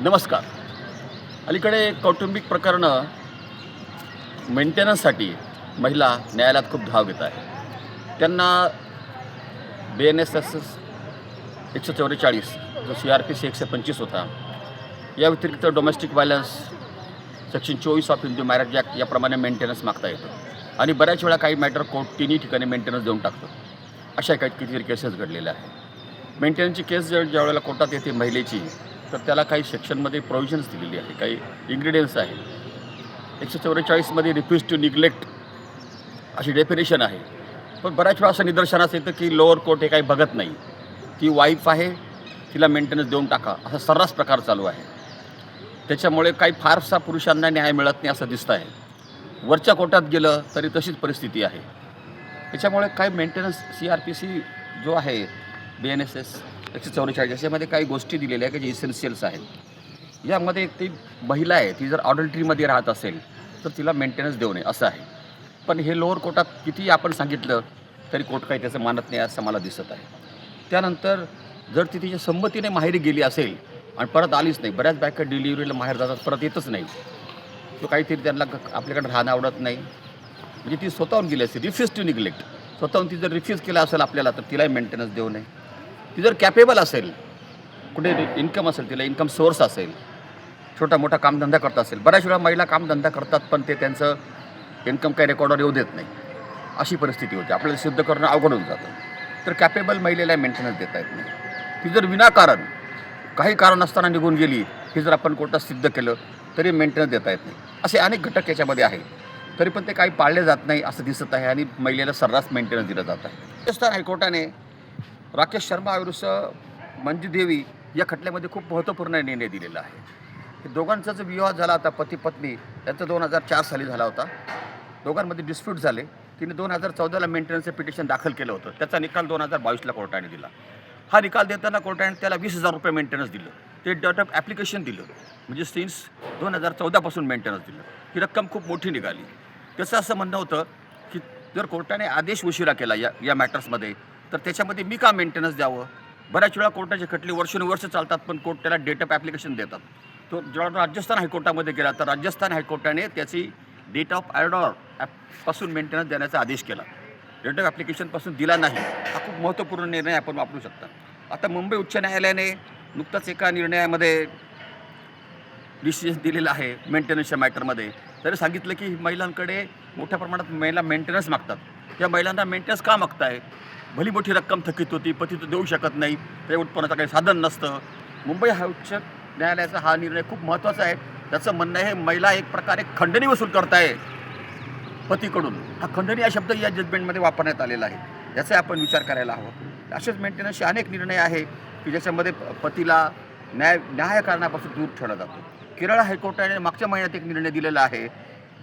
नमस्कार. अलीकडे कौटुंबिक प्रकरणं मेंटेनन्ससाठी महिला न्यायालयात खूप धाव घेत आहे. त्यांना BNSS 144 जो CRPC 125 होता, या व्यतिरिक्त domestic violence section 24 of Hindu marriage act याप्रमाणे मेंटेनन्स मागता येतं आणि बऱ्याच वेळा काही मॅटर कोर्ट तिन्ही ठिकाणी मेंटेनन्स देऊन टाकतो. अशा काही कितीतरी केसेस घडलेल्या आहेत. मेंटेनन्सची केस ज्या वेळेला कोर्टात येते महिलेची, तर त्याला काही सेक्शनमध्ये प्रोव्हिजन्स दिलेली आहे, काही इन्ग्रेडियंट्स आहे. 144मध्ये रिफ्यूज टू निग्लेक्ट अशी डेफिनेशन आहे. पण बऱ्याच वेळा असं निदर्शनास येतं की लोअर कोर्ट हे काही बघत नाही. ती वाईफ आहे, तिला मेंटेनन्स देऊन टाका, असा सर्रास प्रकार चालू आहे. त्याच्यामुळे काही फारसा पुरुषांना न्याय मिळत नाही असं दिसतं आहे. वरच्या कोर्टात गेलं तरी तशीच परिस्थिती आहे. त्याच्यामुळे काय मेंटेनन्स CRPC जो आहे BNSS 144 याच्यामध्ये काही गोष्टी दिलेल्या आहे की जे इसेन्शियल्स आहेत. यामध्ये ती महिला आहे, ती जर ऑडल्ट्रीमध्ये राहत असेल तर तिला मेंटेनन्स देऊ नये असं आहे. पण हे लोअर कोर्टात किती आपण सांगितलं तरी कोर्ट काही त्याचं मानत नाही असं मला दिसत आहे. त्यानंतर जर ती तिच्या संमतीने माहेरी गेली असेल आणि परत आलीच नाही, बऱ्याच बायका डिलिव्हरीला माहेर जातात, परत येतच नाही, तो काहीतरी त्यांना आपल्याकडे राहणं आवडत नाही, म्हणजे ती स्वतःहून गेली असेल, रिफ्यूज टू निग्लेक्ट, स्वतःहून ती जर रिफ्यूज केला असेल आपल्याला तर तिलाही मेंटेनन्स देऊ नये. ती जर कॅपेबल असेल, कुठे इन्कम असेल, तिला इन्कम सोर्स असेल, छोटा मोठा कामधंदा करत असेल, बऱ्याच वेळा महिला कामधंदा करतात पण ते त्यांचं इन्कम काही रेकॉर्डवर येऊ देत नाही, अशी परिस्थिती होते. आपल्याला सिद्ध करणं अवघड होऊन जातं. तर कॅपेबल महिलेला मेंटेनन्स देता येत नाही. ती जर विनाकारण काही कारण नसताना निघून गेली, हे जर आपण कोर्टात सिद्ध केलं तरी मेंटेनन्स देता येत नाही. असे अनेक घटक याच्यामध्ये आहे, तरी पण ते काही पाळले जात नाही असं दिसत आहे आणि महिलेला सर्रास मेंटेनन्स दिलं जात आहे. राजस्थान हायकोर्टाने राकेश शर्मा विरुद्ध मंजू देवी या खटल्यामध्ये खूप महत्त्वपूर्ण निर्णय दिलेला आहे. हे दोघांचा जो विवाह झाला होता, पती पत्नी, त्यांचा 2004 साली झाला होता. दोघांमध्ये डिस्प्यूट झाले. तिने 2014ला मेंटेनन्सचं पिटिशन दाखल केलं होतं. त्याचा निकाल 2022ला कोर्टाने दिला. हा निकाल देताना कोर्टाने त्याला 20,000 रुपये मेंटेनन्स दिलं. ते डेट ऑफ ॲप्लिकेशन दिलं, म्हणजे सिन्स 2014पासून मेंटेनन्स दिलं. ही रक्कम खूप मोठी निघाली. त्याचं असं म्हणणं होतं की जर कोर्टाने आदेश उशिरा केला या मॅटर्समध्ये तर त्याच्यामध्ये मी का मेंटेनन्स द्यावं. बऱ्याच वेळा कोर्टाचे खटले वर्षानुवर्ष चालतात पण कोर्ट त्याला डेट ऑफ ॲप्लिकेशन देतात. तो जेव्हा राजस्थान हायकोर्टामध्ये गेला तर राजस्थान हायकोर्टाने त्याची डेट ऑफ ऑर्डर पासून मेंटेनन्स देण्याचा आदेश केला, डेट ऑफ ॲप्लिकेशनपासून दिला नाही. हा खूप महत्त्वपूर्ण निर्णय आपण वापरू शकता. आता मुंबई उच्च न्यायालयाने नुकताच एका निर्णयामध्ये डिसिजन दिलेला आहे मेंटेनन्सच्या मॅटरमध्ये. तरी सांगितलं की महिलांकडे मोठ्या प्रमाणात महिला मेंटेनन्स मागतात. या महिलांना मेंटेनन्स का मागताय. भली मोठी रक्कम थकीत होती, पती तर देऊ शकत नाही, त्या उत्पन्नाचं काही साधन नसतं. मुंबई उच्च न्यायालयाचा हा निर्णय खूप महत्त्वाचा आहे. त्याचं म्हणणं आहे महिला एक प्रकारे खंडणी वसूल करताय पतीकडून. हा खंडणी हा शब्द या जजमेंटमध्ये वापरण्यात आलेला आहे. याचा आपण विचार करायला हवा. असेच मेंटेनन्सचे अनेक निर्णय आहे की ज्याच्यामध्ये पतीला न्यायकारणापासून दूर ठेवला जातो. केरळ हायकोर्टाने मागच्या महिन्यात एक निर्णय दिलेला आहे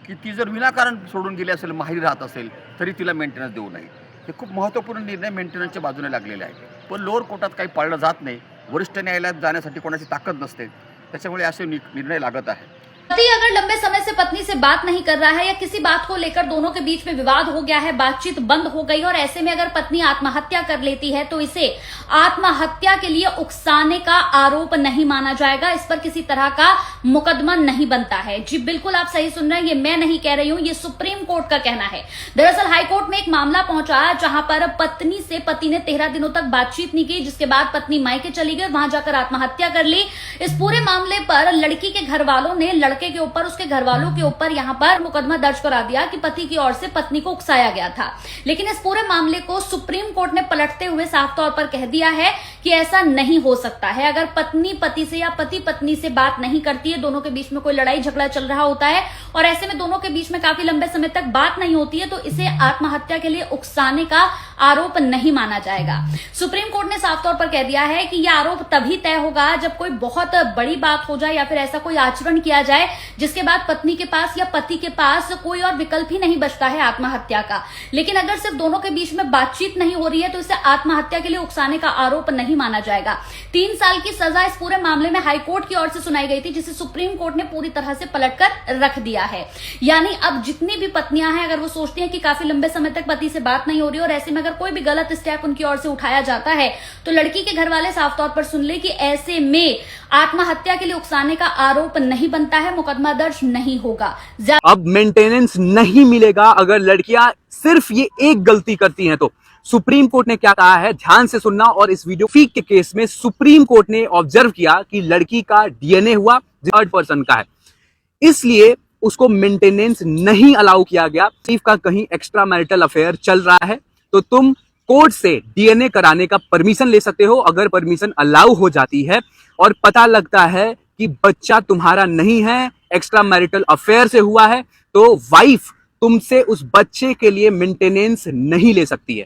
की ती जर विनाकारण सोडून गेली असेल, माहेरी राहत असेल, तरी तिला मेंटेनन्स देऊ नये. हे खूप महत्त्वपूर्ण निर्णय मेंटेनन्सच्या बाजूने लागलेले आहे. पण लोअर कोर्टात काही पाळलं जात नाही. वरिष्ठ न्यायालयात जाण्यासाठी कोणाची ताकद नसते. त्याच्यामुळे असे निर्णय लागत आहे. पति अगर लंबे समय से पत्नी से बात नहीं कर रहा है या किसी बात को लेकर दोनों के बीच में विवाद हो गया है, बातचीत बंद हो गई और ऐसे में अगर पत्नी आत्महत्या कर लेती है तो इसे आत्महत्या के लिए उकसाने का आरोप नहीं माना जाएगा. इस पर किसी तरह का मुकदमा नहीं बनता है. जी बिल्कुल आप सही सुन रहे हैं, ये मैं नहीं कह रही हूं, ये सुप्रीम कोर्ट का कहना है. दरअसल हाईकोर्ट में एक मामला पहुंचा जहां पर पत्नी से पति ने 13 दिनों तक बातचीत नहीं की, जिसके बाद पत्नी मायके चली गई, वहां जाकर आत्महत्या कर ली. इस पूरे मामले पर लड़की के घर वालों ने लड़के के ऊपर, उसके घर वालों के ऊपर यहां पर मुकदमा दर्ज करा दिया कि पति की ओर से पत्नी को उकसाया गया था. लेकिन इस पूरे मामले को सुप्रीम कोर्ट ने पलटते हुए साफ तौर पर कह दिया है कि ऐसा नहीं हो सकता है. अगर पत्नी पति से या पति पत्नी से बात नहीं करती है, दोनों के बीच में कोई लड़ाई झगड़ा चल रहा होता है और ऐसे में दोनों के बीच में काफी लंबे समय तक बात नहीं होती है, तो इसे आत्महत्या के लिए उकसाने का आरोप नहीं माना जाएगा. सुप्रीम कोर्ट ने साफ तौर पर कह दिया है कि यह आरोप तभी तय होगा जब कोई बहुत बड़ी बात हो जाए या फिर ऐसा कोई आचरण किया जाए जिसके बाद पत्नी के पास या पति के पास कोई और विकल्प ही नहीं बचता है आत्महत्या का. लेकिन अगर सिर्फ दोनों के बीच में बातचीत नहीं हो रही है तो इसे आत्महत्या के लिए उकसाने का आरोप नहीं नहीं माना जाएगा। 3 साल की सजा इस पूरे मामले में हाईकोर्ट की ओर से सुनाई गई थी, जिसे सुप्रीम कोर्ट ने पूरी तरह से पलटकर रख दिया है। यानी अब जितनी भी पत्नियां हैं, अगर वो सोचती हैं कि काफी लंबे समय तक पति से बात नहीं हो रही और ऐसे में अगर कोई भी गलत स्टेप उनकी ओर से उठाया जाता है, तो लड़की के घर वाले साफ तौर पर सुन ले कि ऐसे में आत्महत्या के लिए उकसाने का आरोप नहीं बनता है, मुकदमा दर्ज नहीं होगा। अब मेंटेनेंस नहीं मिलेगा अगर लड़कियां सिर्फ ये एक गलती करती हैं तो। सुप्रीम कोर्ट ने क्या कहा है, ध्यान से सुनना। और इस वीडियो फीक के केस में सुप्रीम कोर्ट ने ऑब्जर्व किया कि लड़की का डीएनए हुआ थर्ड पर्सन का है, इसलिए उसको मेंटेनेंस नहीं अलाउ किया गया। सिर्फ का कहीं एक्स्ट्रा मैरिटल अफेयर चल रहा है तो तुम कोर्ट से डीएनए कराने का परमिशन ले सकते हो। अगर परमिशन अलाउ हो जाती है और पता लगता है कि बच्चा तुम्हारा नहीं है, एक्स्ट्रा मैरिटल अफेयर से हुआ है, तो वाइफ तुमसे उस बच्चे के लिए मेंटेनेंस नहीं ले सकती है।